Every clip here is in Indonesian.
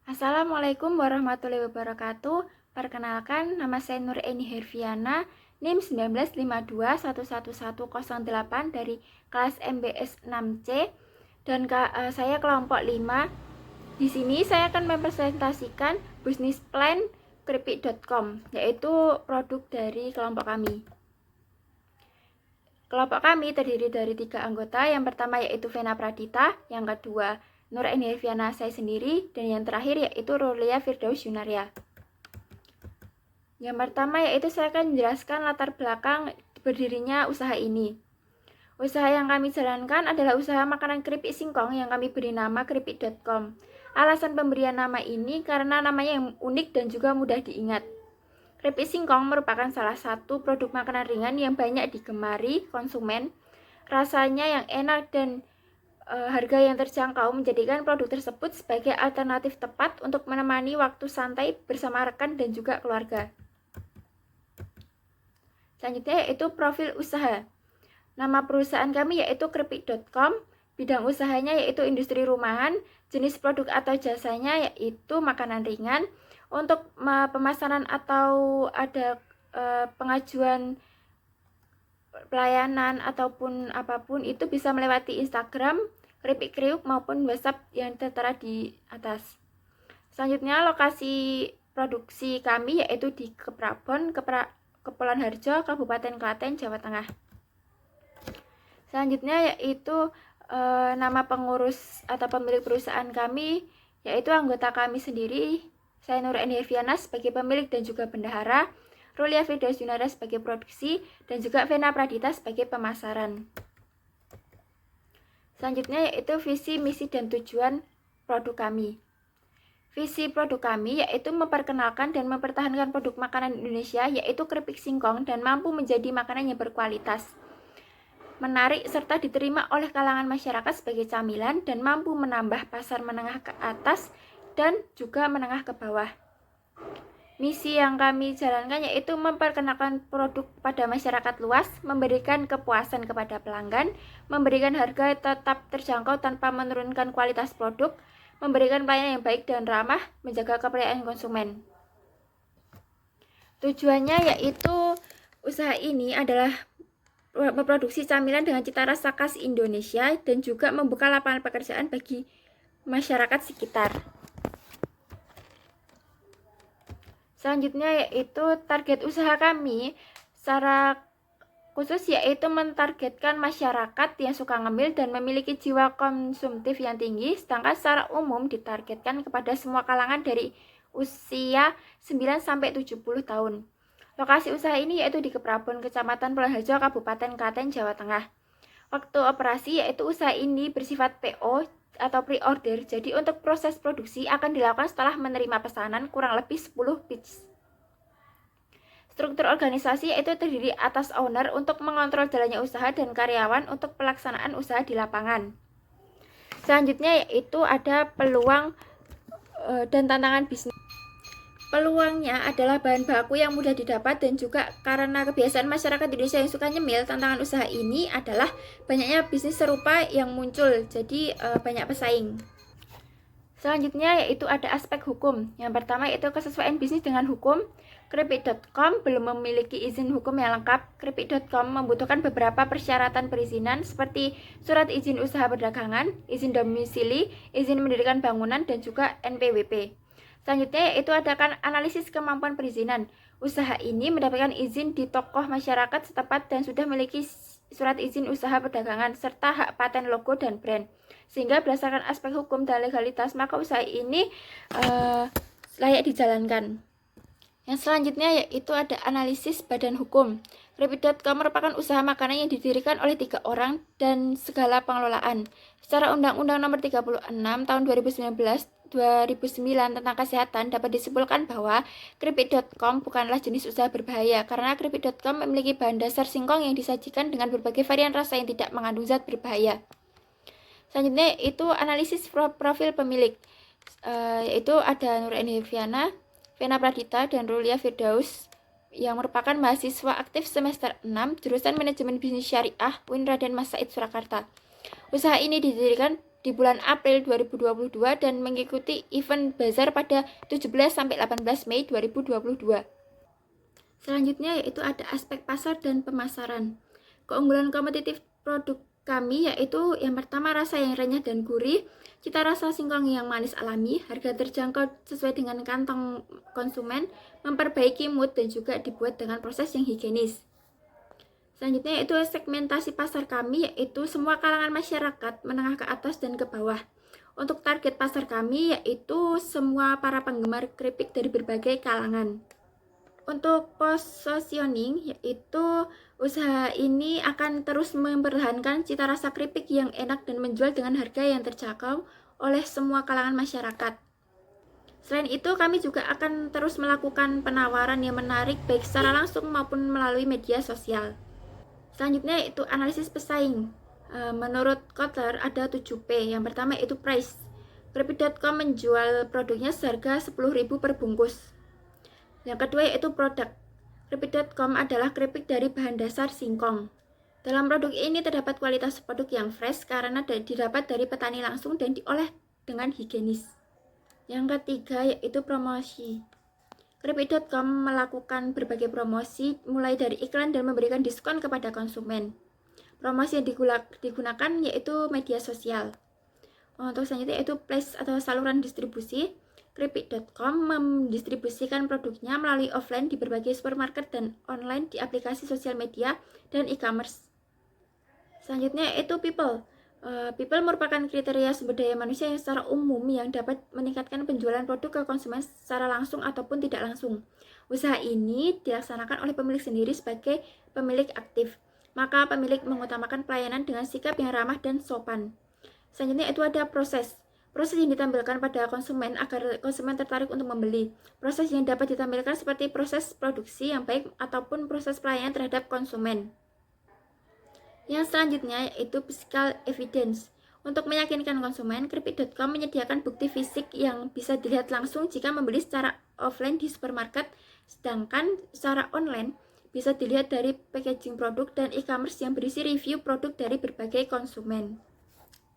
Assalamualaikum warahmatullahi wabarakatuh. Perkenalkan, nama saya Nur Eni Herviana, NIM 1952111108 dari kelas MBS 6C dan saya kelompok 5. Di sini saya akan mempresentasikan bisnis plan keripik.com, yaitu produk dari kelompok kami. Kelompok kami terdiri dari 3 anggota. Yang pertama yaitu Vena Pradita, yang kedua Nur Eni Herviana saya sendiri, dan yang terakhir yaitu Rolia Firdaus Yunaria. Yang pertama yaitu saya akan menjelaskan latar belakang berdirinya usaha ini. Usaha yang kami jalankan adalah usaha makanan keripik singkong yang kami beri nama keripik.com. Alasan pemberian nama ini karena namanya yang unik dan juga mudah diingat. Keripik singkong merupakan salah satu produk makanan ringan yang banyak digemari konsumen. Rasanya yang enak dan harga yang terjangkau menjadikan produk tersebut sebagai alternatif tepat untuk menemani waktu santai bersama rekan dan juga keluarga. Selanjutnya yaitu profil usaha. Nama perusahaan kami yaitu keripik.com, bidang usahanya yaitu industri rumahan, jenis produk atau jasanya yaitu makanan ringan. Untuk pemasaran atau ada pengajuan pelayanan ataupun apapun itu bisa melewati Instagram, Keripik Kriuk maupun WhatsApp yang tertera di atas. Selanjutnya lokasi produksi kami yaitu di Keprabon, Kepulauan Harjo, Kabupaten Klaten, Jawa Tengah. Selanjutnya yaitu nama pengurus atau pemilik perusahaan kami yaitu anggota kami sendiri. Saya Nur Eni Herviana sebagai pemilik dan juga bendahara, Rolia Firdaus Yunaria sebagai produksi, dan juga Vena Pradita sebagai pemasaran. Selanjutnya yaitu visi, misi, dan tujuan produk kami. Visi produk kami yaitu memperkenalkan dan mempertahankan produk makanan Indonesia yaitu keripik singkong dan mampu menjadi makanan yang berkualitas, menarik serta diterima oleh kalangan masyarakat sebagai camilan dan mampu menambah pasar menengah ke atas dan juga menengah ke bawah. Misi yang kami jalankan yaitu memperkenalkan produk pada masyarakat luas, memberikan kepuasan kepada pelanggan, memberikan harga tetap terjangkau tanpa menurunkan kualitas produk, memberikan pelayanan yang baik dan ramah, menjaga kepercayaan konsumen. Tujuannya yaitu usaha ini adalah memproduksi camilan dengan cita rasa khas Indonesia dan juga membuka lapangan pekerjaan bagi masyarakat sekitar. Selanjutnya yaitu target usaha kami secara khusus yaitu mentargetkan masyarakat yang suka ngemil dan memiliki jiwa konsumtif yang tinggi, sedangkan secara umum ditargetkan kepada semua kalangan dari usia 9-70 tahun. Lokasi usaha ini yaitu di Keprabon, Kecamatan Pulau Harjo, Kabupaten Klaten, Jawa Tengah. Waktu operasi yaitu usaha ini bersifat PO atau pre-order, jadi untuk proses produksi akan dilakukan setelah menerima pesanan kurang lebih 10 pitch. Struktur organisasi yaitu terdiri atas owner untuk mengontrol jalannya usaha dan karyawan untuk pelaksanaan usaha di lapangan. Selanjutnya yaitu ada peluang dan tantangan bisnis. Peluangnya adalah bahan baku yang mudah didapat dan juga karena kebiasaan masyarakat Indonesia yang suka nyemil, tantangan usaha ini adalah banyaknya bisnis serupa yang muncul, jadi banyak pesaing. Selanjutnya yaitu ada aspek hukum. Yang pertama yaitu kesesuaian bisnis dengan hukum. Keripik.com belum memiliki izin hukum yang lengkap. Keripik.com membutuhkan beberapa persyaratan perizinan seperti surat izin usaha perdagangan, izin domisili, izin mendirikan bangunan, dan juga NPWP. Selanjutnya yaitu ada analisis kemampuan perizinan. Usaha ini mendapatkan izin di tokoh masyarakat setempat dan sudah memiliki surat izin usaha perdagangan serta hak paten logo dan brand. Sehingga berdasarkan aspek hukum dan legalitas maka usaha ini layak dijalankan. Yang selanjutnya yaitu ada analisis badan hukum. Keripik.com merupakan usaha makanan yang didirikan oleh 3 orang dan segala pengelolaan. Secara Undang-Undang Nomor 36 Tahun 2009 tentang kesehatan dapat disimpulkan bahwa keripik.com bukanlah jenis usaha berbahaya karena keripik.com memiliki bahan dasar singkong yang disajikan dengan berbagai varian rasa yang tidak mengandung zat berbahaya. Selanjutnya itu analisis profil pemilik, yaitu ada Nur Eni Herviana, Vena Pradita, dan Rolia Firdaus yang merupakan mahasiswa aktif semester 6 jurusan Manajemen Bisnis Syariah UIN Raden Mas Said Surakarta. Usaha ini didirikan di bulan April 2022 dan mengikuti event bazar pada 17-18 Mei 2022. Selanjutnya yaitu ada aspek pasar dan pemasaran. Keunggulan kompetitif produk kami yaitu yang pertama rasa yang renyah dan gurih, cita rasa singkong yang manis alami, harga terjangkau sesuai dengan kantong konsumen, memperbaiki mood dan juga dibuat dengan proses yang higienis. Selanjutnya yaitu segmentasi pasar kami yaitu semua kalangan masyarakat menengah ke atas dan ke bawah. Untuk target pasar kami yaitu semua para penggemar keripik dari berbagai kalangan. Untuk positioning yaitu usaha ini akan terus mempertahankan cita rasa keripik yang enak dan menjual dengan harga yang terjangkau oleh semua kalangan masyarakat. Selain itu, kami juga akan terus melakukan penawaran yang menarik baik secara langsung maupun melalui media sosial. Selanjutnya yaitu analisis pesaing. Menurut Kotler ada 7P. Yang pertama yaitu price. Keripik.com menjual produknya seharga 10.000 per bungkus. Yang kedua yaitu produk. Keripik.com adalah keripik dari bahan dasar singkong. Dalam produk ini terdapat kualitas produk yang fresh karena didapat dari petani langsung dan diolah dengan higienis. Yang ketiga yaitu promosi. Keripik.com melakukan berbagai promosi mulai dari iklan dan memberikan diskon kepada konsumen. Promosi yang digunakan yaitu media sosial. Untuk selanjutnya yaitu place atau saluran distribusi. Keripik.com mendistribusikan produknya melalui offline di berbagai supermarket dan online di aplikasi sosial media dan e-commerce. Selanjutnya yaitu people. People merupakan kriteria sumber daya manusia yang secara umum yang dapat meningkatkan penjualan produk ke konsumen secara langsung ataupun tidak langsung. Usaha ini dilaksanakan oleh pemilik sendiri sebagai pemilik aktif. Maka pemilik mengutamakan pelayanan dengan sikap yang ramah dan sopan. Selanjutnya itu ada proses. Proses yang ditampilkan pada konsumen agar konsumen tertarik untuk membeli. Proses yang dapat ditampilkan seperti proses produksi yang baik ataupun proses pelayanan terhadap konsumen. Yang selanjutnya yaitu physical evidence. Untuk meyakinkan konsumen, keripik.com menyediakan bukti fisik yang bisa dilihat langsung jika membeli secara offline di supermarket, sedangkan secara online bisa dilihat dari packaging produk dan e-commerce yang berisi review produk dari berbagai konsumen.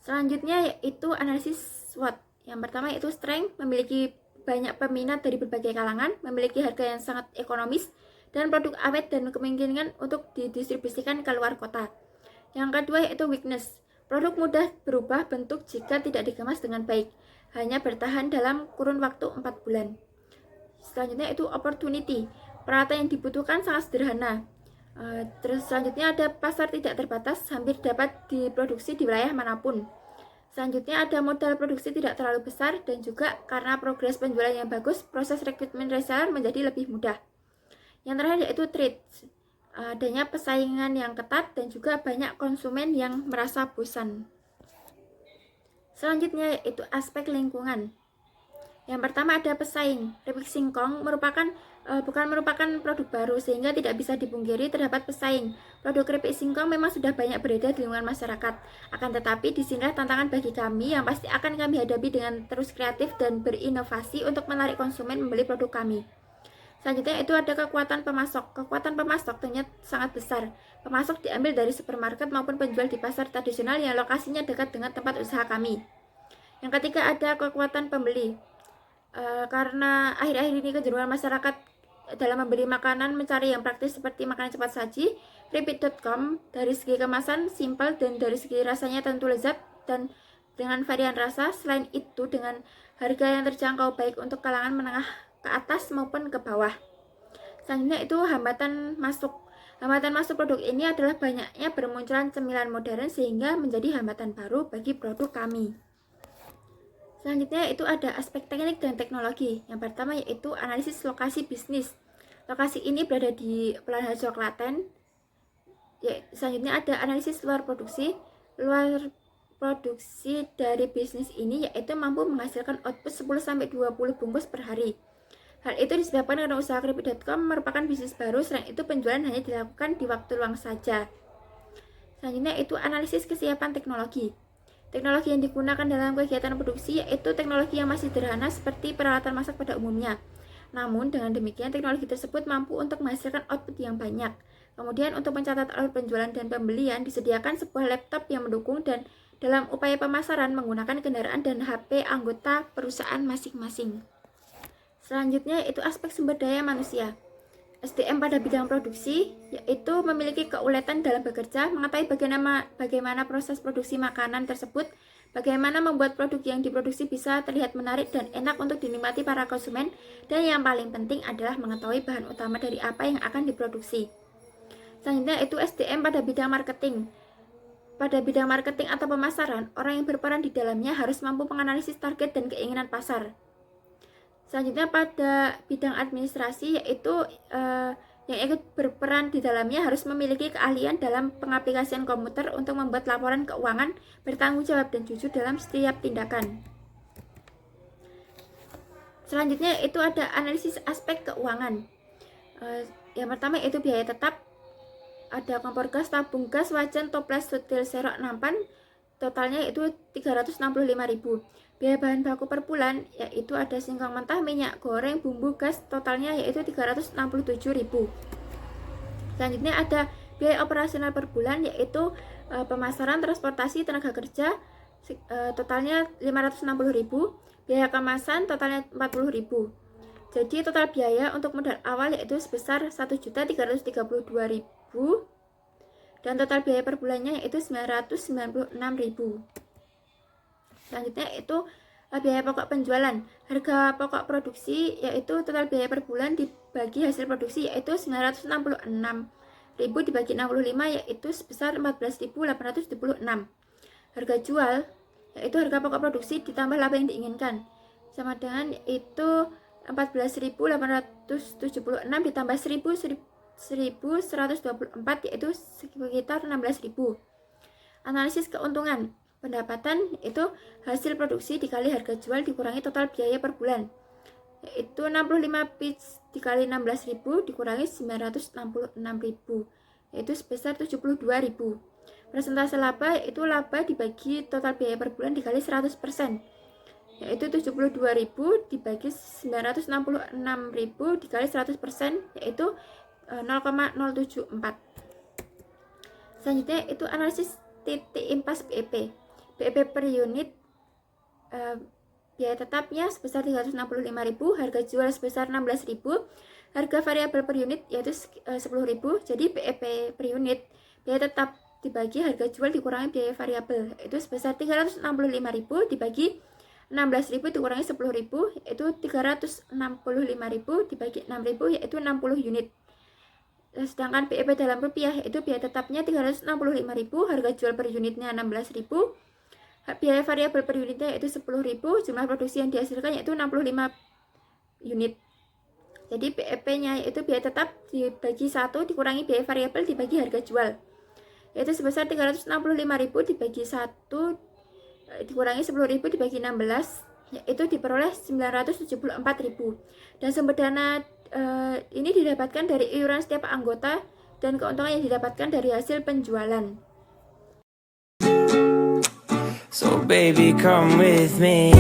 Selanjutnya yaitu analisis SWOT. Yang pertama yaitu strength, memiliki banyak peminat dari berbagai kalangan, memiliki harga yang sangat ekonomis, dan produk awet dan kemungkinan untuk didistribusikan ke luar kota. Yang kedua yaitu weakness. Produk mudah berubah bentuk jika tidak dikemas dengan baik, hanya bertahan dalam kurun waktu 4 bulan. Selanjutnya itu opportunity. Peralatan yang dibutuhkan sangat sederhana. Terus selanjutnya ada pasar tidak terbatas, hampir dapat diproduksi di wilayah manapun. Selanjutnya ada modal produksi tidak terlalu besar dan juga karena progres penjualan yang bagus, proses rekrutmen reseller menjadi lebih mudah. Yang terakhir yaitu trade. Adanya persaingan yang ketat dan juga banyak konsumen yang merasa bosan. Selanjutnya yaitu aspek lingkungan. Yang pertama ada pesaing. Keripik singkong bukan merupakan produk baru sehingga tidak bisa dipungkiri terdapat pesaing. Produk keripik singkong memang sudah banyak beredar di lingkungan masyarakat. Akan tetapi disinilah tantangan bagi kami yang pasti akan kami hadapi dengan terus kreatif dan berinovasi untuk menarik konsumen membeli produk kami. Selanjutnya itu ada kekuatan pemasok. Kekuatan pemasok ternyata sangat besar. Pemasok diambil dari supermarket maupun penjual di pasar tradisional yang lokasinya dekat dengan tempat usaha kami. Yang ketiga ada kekuatan pembeli. Karena akhir-akhir ini kecenderungan masyarakat dalam membeli makanan mencari yang praktis seperti makanan cepat saji, keripik.com dari segi kemasan simpel dan dari segi rasanya tentu lezat dan dengan varian rasa. Selain itu dengan harga yang terjangkau baik untuk kalangan menengah ke atas maupun ke bawah. Selanjutnya itu hambatan masuk. Hambatan masuk produk ini adalah banyaknya bermunculan cemilan modern sehingga menjadi hambatan baru bagi produk kami. Selanjutnya itu ada aspek teknik dan teknologi. Yang pertama yaitu analisis lokasi bisnis. Lokasi ini berada di Pelabuhan Harjo Klaten. Selanjutnya ada analisis luar produksi. Luar produksi dari bisnis ini yaitu mampu menghasilkan output 10-20 bungkus per hari. Hal itu disebabkan karena usaha keripik.com merupakan bisnis baru, selain itu penjualan hanya dilakukan di waktu luang saja. Selanjutnya itu analisis kesiapan teknologi. Teknologi yang digunakan dalam kegiatan produksi yaitu teknologi yang masih sederhana seperti peralatan masak pada umumnya. Namun dengan demikian teknologi tersebut mampu untuk menghasilkan output yang banyak. Kemudian untuk mencatat alur penjualan dan pembelian disediakan sebuah laptop yang mendukung dan dalam upaya pemasaran menggunakan kendaraan dan HP anggota perusahaan masing-masing. Selanjutnya itu aspek sumber daya manusia. SDM pada bidang produksi yaitu memiliki keuletan dalam bekerja, mengetahui bagaimana proses produksi makanan tersebut, bagaimana membuat produk yang diproduksi bisa terlihat menarik dan enak untuk dinikmati para konsumen, dan yang paling penting adalah mengetahui bahan utama dari apa yang akan diproduksi. Selanjutnya itu SDM pada bidang marketing. Pada bidang marketing atau pemasaran, orang yang berperan di dalamnya harus mampu menganalisis target dan keinginan pasar. Selanjutnya pada bidang administrasi yaitu yang ikut berperan di dalamnya harus memiliki keahlian dalam pengaplikasian komputer untuk membuat laporan keuangan, bertanggung jawab dan jujur dalam setiap tindakan. Selanjutnya itu ada analisis aspek keuangan. Yang pertama itu biaya tetap, ada kompor gas, tabung gas, wajan, toples, sutil, serok, nampan, totalnya itu 365.000. Biaya bahan baku per bulan yaitu ada singkong mentah, minyak goreng, bumbu, gas, totalnya yaitu 367.000. Selanjutnya ada biaya operasional per bulan yaitu pemasaran, transportasi, tenaga kerja, totalnya 560.000. Biaya kemasan totalnya 40.000. Jadi total biaya untuk modal awal yaitu sebesar 1.332.000 dan total biaya per bulannya yaitu 996.000. Selanjutnya itu biaya pokok penjualan. Harga pokok produksi yaitu total biaya per bulan dibagi hasil produksi yaitu 966.000 dibagi 65 yaitu sebesar 14.876. Harga jual yaitu harga pokok produksi ditambah laba yang diinginkan sama dengan itu 14.876 ditambah 1.124 yaitu sekitar 16.000. Analisis keuntungan. Pendapatan itu hasil produksi dikali harga jual dikurangi total biaya per bulan, yaitu 65 piece dikali 16.000 dikurangi 966.000 yaitu sebesar 72.000. Persentase laba yaitu laba dibagi total biaya per bulan dikali 100%, yaitu 72.000 dibagi 966.000 dikali 100% yaitu 0,074. Selanjutnya itu analisis titik impas BEP. BEP per unit biaya tetapnya sebesar 365.000, harga jual sebesar 16.000, harga variabel per unit yaitu 10.000. Jadi BEP per unit biaya tetap dibagi harga jual dikurangi biaya variabel itu sebesar 365.000 dibagi 16.000 dikurangi 10.000 yaitu 365.000 dibagi 6.000 yaitu 60 unit. Sedangkan BEP dalam rupiah itu biaya tetapnya 365.000, harga jual per unitnya 16.000, biaya variabel per unitnya yaitu 10.000, jumlah produksi yang dihasilkan yaitu 65 unit. Jadi BEP-nya yaitu biaya tetap dibagi 1 dikurangi biaya variabel dibagi harga jual, yaitu sebesar 365.000 dibagi 1 dikurangi 10.000 dibagi 16 yaitu diperoleh 974.000. Dan sumber dana ini didapatkan dari iuran setiap anggota dan keuntungan yang didapatkan dari hasil penjualan. So baby come with me.